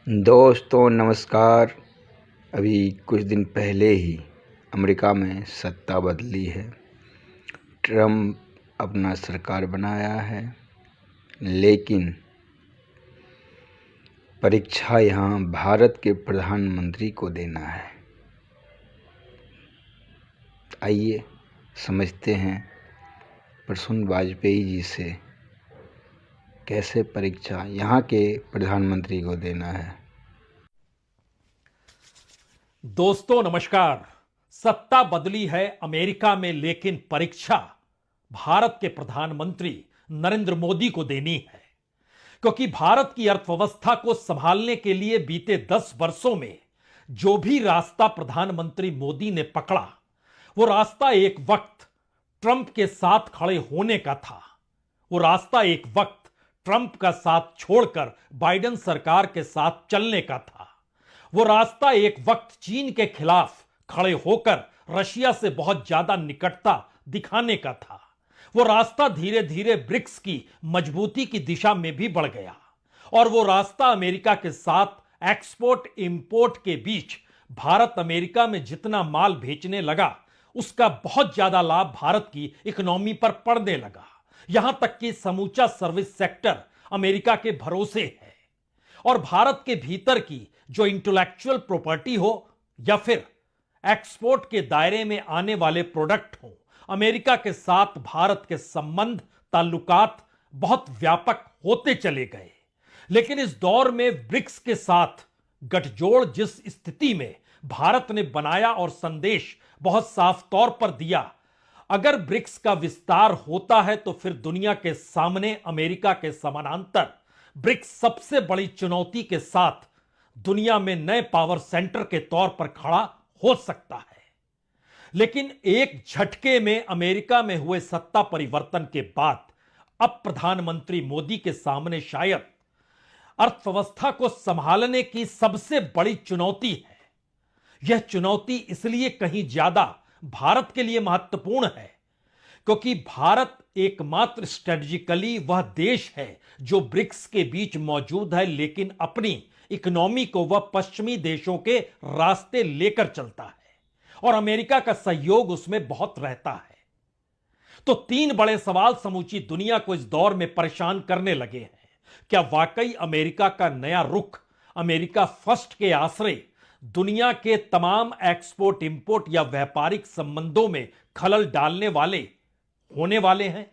दोस्तों नमस्कार। अभी कुछ दिन पहले ही अमेरिका में सत्ता बदली है। ट्रम्प अपना सरकार बनाया है, लेकिन परीक्षा यहाँ भारत के प्रधानमंत्री को देना है। आइए समझते हैं प्रसून वाजपेयी जी से कैसे परीक्षा यहाँ के प्रधानमंत्री को देना है। दोस्तों नमस्कार। सत्ता बदली है अमेरिका में, लेकिन परीक्षा भारत के प्रधानमंत्री नरेंद्र मोदी को देनी है, क्योंकि भारत की अर्थव्यवस्था को संभालने के लिए बीते 10 वर्षों में जो भी रास्ता प्रधानमंत्री मोदी ने पकड़ा, वो रास्ता एक वक्त ट्रंप के साथ खड़े होने का था। वो रास्ता एक वक्त ट्रंप का साथ छोड़कर बाइडेन सरकार के साथ चलने का था। वो रास्ता एक वक्त चीन के खिलाफ खड़े होकर रशिया से बहुत ज्यादा निकटता दिखाने का था। वो रास्ता धीरे धीरे ब्रिक्स की मजबूती की दिशा में भी बढ़ गया, और वो रास्ता अमेरिका के साथ एक्सपोर्ट इंपोर्ट के बीच भारत अमेरिका में जितना माल बेचने लगा, उसका बहुत ज्यादा लाभ भारत की इकोनॉमी पर पड़ने लगा। यहां तक कि समूचा सर्विस सेक्टर अमेरिका के भरोसे है, और भारत के भीतर की जो इंटेलेक्चुअल प्रॉपर्टी हो या फिर एक्सपोर्ट के दायरे में आने वाले प्रोडक्ट हो, अमेरिका के साथ भारत के संबंध ताल्लुकात बहुत व्यापक होते चले गए। लेकिन इस दौर में ब्रिक्स के साथ गठजोड़ जिस स्थिति में भारत ने बनाया और संदेश बहुत साफ तौर पर दिया, अगर ब्रिक्स का विस्तार होता है तो फिर दुनिया के सामने अमेरिका के समानांतर ब्रिक्स सबसे बड़ी चुनौती के साथ दुनिया में नए पावर सेंटर के तौर पर खड़ा हो सकता है। लेकिन एक झटके में अमेरिका में हुए सत्ता परिवर्तन के बाद अब प्रधानमंत्री मोदी के सामने शायद अर्थव्यवस्था को संभालने की सबसे बड़ी चुनौती है। यह चुनौती इसलिए कहीं ज्यादा भारत के लिए महत्वपूर्ण है, क्योंकि भारत एकमात्र स्ट्रेटजिकली वह देश है जो ब्रिक्स के बीच मौजूद है, लेकिन अपनी इकोनॉमी को वह पश्चिमी देशों के रास्ते लेकर चलता है, और अमेरिका का सहयोग उसमें बहुत रहता है। तो 3 बड़े सवाल समूची दुनिया को इस दौर में परेशान करने लगे हैं। क्या वाकई अमेरिका का नया रुख अमेरिका फर्स्ट के आश्रय दुनिया के तमाम एक्सपोर्ट इंपोर्ट या व्यापारिक संबंधों में खलल डालने वाले होने वाले हैं?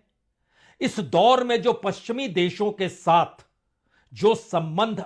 इस दौर में जो पश्चिमी देशों के साथ जो संबंध